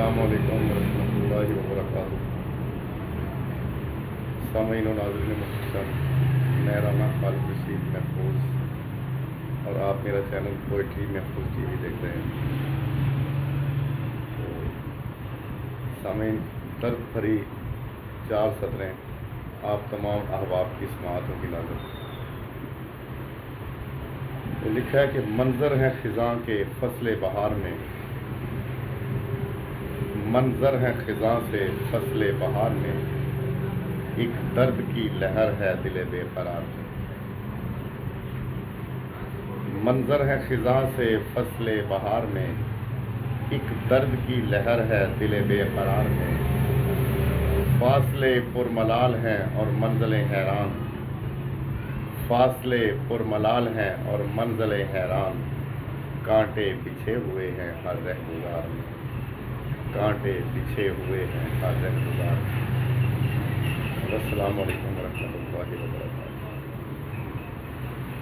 अस्सलामुअलैकुम वरहमतुल्लाहि वबरकातुहू। सामीन व नाज़रीन मुहतरम, मैं राना खालिद रशीद महफूज और आप मेरा चैनल पोइट्री महफूज टीवी देख रहे हैं। तो सामीन, दर्द भरी 4 सदरें आप तमाम अहबाब की समाअतों की नज़र। तो लिखा है कि मंजर है खिज़ां के फसले बहार में, मंजर है खिज़ां से फसले बहार में, एक दर्द की लहर है दिले बेकरार में। मंजर है खिज़ां से फसले बहार में, एक दर्द की लहर है दिले बेकरार में। फासले पुरमलाल हैं और मंज़िलें हैरान, फासले पुरमलाल हैं और मंज़िलें हैरान। कांटे बिछे हुए हैं हर रहगुज़ार में, कांटे बिछे हुए हैं हर रहगुज़ार में। अस्सलामु अलैकुम।